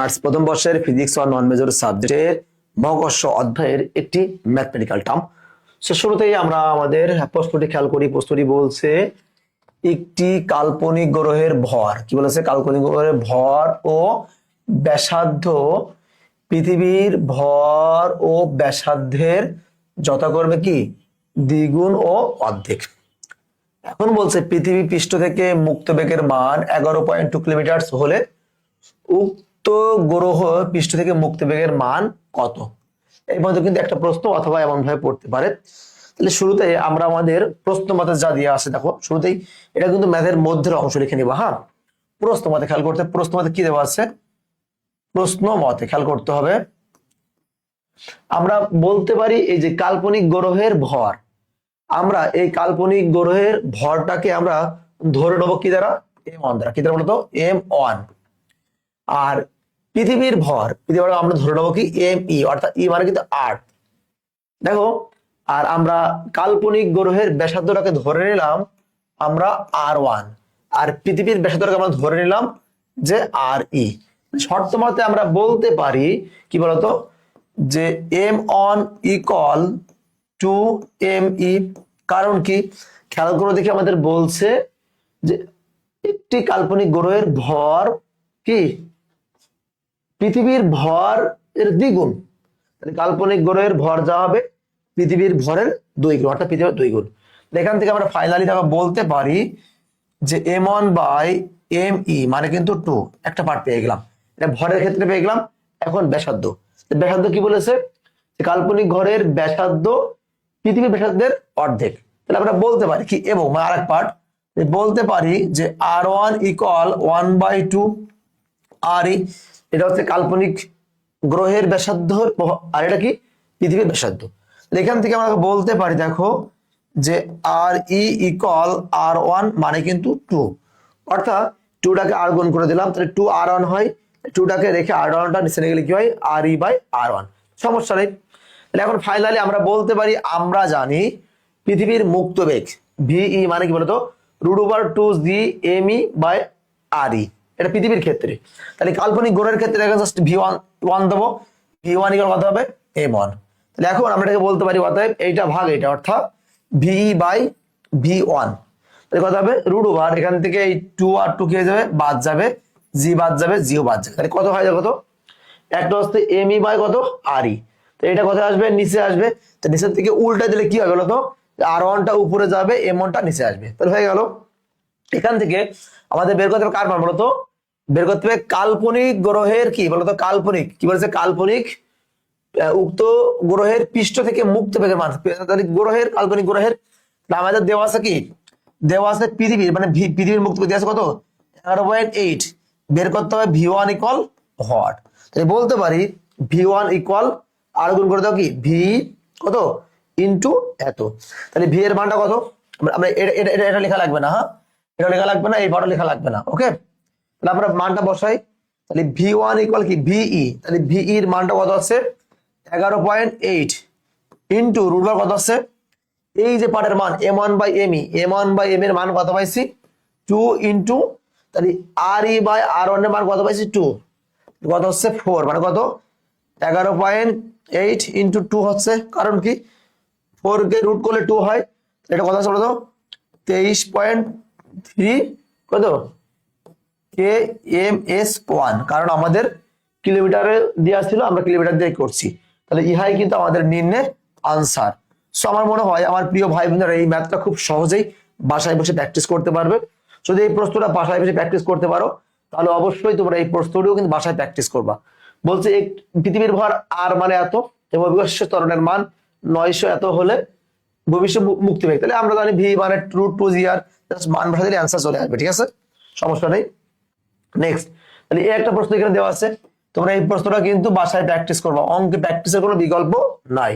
Arts প্রথম বর্ষের physics ও নন major সাবজেক্টের মহাকর্ষ অধ্যায়ের একটি ম্যাথমেটিক্যাল টার্ম। সে শুরুতেই আমরা আমাদের প্রশ্নটি খেয়াল করি। প্রশ্নটি বলছে একটি কাল্পনিক গ্রহের ভর, কি বলেছে, কাল্পনিক গ্রহের ভর ও ব্যাসার্ধ পৃথিবীর ভর ও ব্যাসার্ধের যথাক্রমে কি দ্বিগুণ ও অর্ধেক। এখন বলছে পৃথিবী পৃষ্ঠ থেকে মুক্ত বেগের মান 11.2 কিলোমিটার হলে উক্ত গ্রহ পৃষ্ঠ থেকে মুক্ত বেগের মান কত। এই মধ্যে কিন্তু একটা প্রশ্ন অথবা এমন ভাবে পড়তে পারে। তাহলে শুরুতে আমরা আমাদের প্রশ্ন মতে যা দিয়ে আসে, দেখো শুরুতেই এটা কিন্তু ম্যাথের মধ্যের অংশ লিখে নিবা। হ্যাঁ, প্রশ্ন মতে খেয়াল করতে, প্রশ্ন মতে কি দেওয়া আছে, প্রশ্ন মতে খেয়াল করতে হবে। আমরা বলতে পারি এই যে কাল্পনিক গ্রহের ভর, আমরা এই কাল্পনিক গ্রহের ভরটাকে আমরা ধরে নেবো কি দ্বারা, m1 দ্বারা। কি দ্বারা বলতো, m1। আর পৃথিবীর ভর, পৃথিবীর আমরা ধরে নেবো কি me, অর্থাৎ e মানে কিন্তু 8। দেখো, আর আমরা কাল্পনিক গ্রহের ব্যাসার্ধটাকে ধরে নিলাম আমরা r1, আর পৃথিবীর ব্যাসার্ধটাকে আমরা ধরে নিলাম যে re। শর্ত মতে আমরা বলতে পারি কি বলতো, যে m1 ইকুয়াল টু me। কারণ কি, খেয়াল করে দেখি আমাদের বলছে যে একটি কাল্পনিক গ্রহের ভর কি পৃথিবীর ভর এর দ্বিগুণ। কাল্পনিক গ্রহের ভর যা হবে পৃথিবীর ভরের 2 গুণ, অর্থাৎ পৃথিবীর 2 গুণ। এখান থেকে আমরা ফাইনালি বলতে পারি যে m1 বাই me মানে কিন্তু 2, একটা পার্ট পেয়ে গেলাম। এটা ভরের ক্ষেত্রে পেয়ে গেলাম। এখন ব্যাসার্ধ, ব্যাসার্ধ কি বলেছে, কাল্পনিক গ্রহের ব্যাসার্ধ পৃথিবীর ব্যাসার্ধের অর্ধেক। তাহলে আমরা বলতে পারি কি, এবং আরেক পার্ট বলতে পারি যে r1 ইকুয়াল 1/2 re। এটা হচ্ছে কাল্পনিক গ্রহের ব্যাসার্ধ, আর এটা কি পৃথিবীর ব্যাসার্ধ। এখান থেকে আমরা বলতে পারি দেখো যে re ইকুয়াল r1 মানে কিন্তু 2, অর্থাৎ 2টাকে r গুণ করে দিলাম, তাহলে 2r1 হয়। 2টাকে রেখে r1টা নিচে নিয়ে গেলে কি হয়, re বাই r1, সমস্যা নেই। তাহলে এখন ফাইনালি আমরা বলতে পারি, আমরা জানি পৃথিবীর মুক্ত বেগ ve মানে কি বলতো √2g me বাই re, এটা পৃথিবীর ক্ষেত্রে। তাহলে কাল্পনিক গ্রহের ক্ষেত্রে জাস্ট v1 দেবো, v1 ইকুয়াল কত হবে m1। তাহলে এখন আমরা এটাকে বলতে পারি অতএব এইটা ভাগ এইটা, অর্থাৎ ve বাই v1। তাহলে কত হবে √, এখান থেকে এই 2 আর 2 খেয়ে যাবে, বাদ যাবে, g বাদ যাবে, জিও বাদ যাবে। তাহলে কত হয় কত, একটা হচ্ছে me বাই কত re। তো এটা কোথায় আসবে, নিচে আসবে। তো নিচের থেকে উল্টা দিলে কি হবে বলতো, r1টা উপরে যাবে, m1টা নিচে আসবে। তাহলে হয়ে গেল। এখান থেকে আমাদের বের করতে হবে কার মান বলতো, বের করতে হবে কাল্পনিক গ্রহের কি বলতো, কাল্পনিক কি বলেছে, কাল্পনিক উক্ত গ্রহের পৃষ্ঠ থেকে মুক্ত বেগের মান। গ্রহের কাল্পনিক গ্রহের আমাদের দেওয়া আছে কি, দেওয়া আছে পৃথিবীর, মানে পৃথিবীর মুক্ত বেগ দেওয়া আছে কত 11.8। বের করতে হবে v1 ইকুয়াল হোয়াট। তাহলে বলতে পারি v1 ইকুয়াল আর গুণ করে দাও কি v কত ইন্টু এত। তাহলে v এর মানটা কত, আমরা এটা লেখা লাগবে না। হ্যাঁ, এটা লেখা লাগবে না, এই ভাড়া লেখা লাগবে না। ওকে, তাহলে আমরা মানটা বসাই। তাহলে v1 ইকুয়াল কি ve, তাহলে ve এর মানটা কত আছে 11.8 ইন্টু √, কত আছে এই যে পার্টের মান m1 by me, m1 by m এর মান কত পাইছি 2 ইন্টু, তাহলে re বাই r1 এর মান কত পাইছি 2, কত হচ্ছে 4, মানে কত 11.8 ইন্টু 2 হচ্ছে, কারণ কি 4 কে রুট করলে 2 হয়। এটা কত আছে বলতো 23.3 কত kms1, কারণ আমাদের কিলোমিটারে দেওয়া ছিল, আমরা কিলোমিটার দিয়ে করছি। তাহলে ইহাই কিন্তু আমাদের নির্ণয় আনসার। সো আমার মনে হয় আমার প্রিয় ভাই বোনেরা এই ম্যাথটা খুব সহজেই বাসায় বসে প্র্যাকটিস করতে পারবে। যদি এই প্রশ্নটা বাসায় বসে প্র্যাকটিস করতে পারো, তাহলে অবশ্যই তোমরা এই প্রশ্নটিও কিন্তু বাসায় প্র্যাকটিস করবা। বলছে পৃথিবীর ভর আর মানে এত এবং অবিভাজ্য ত্বরণের মান 900 এত হলে ভবিষ্যৎ মুক্তি বেগ। তাহলে আমরা জানি ভি মানে √2g, জাস্ট মান বসা দিলে অ্যান্সার চলে আসবে। ঠিক আছে, সমস্যা নেই। নেক্সট, তাহলে এই একটা প্রশ্ন এখানে দেওয়া আছে, তোমরা এই প্রশ্নটা কিন্তু বাসায় প্র্যাকটিস করবা, অঙ্কে প্র্যাকটিসের কোনো বিকল্প নাই।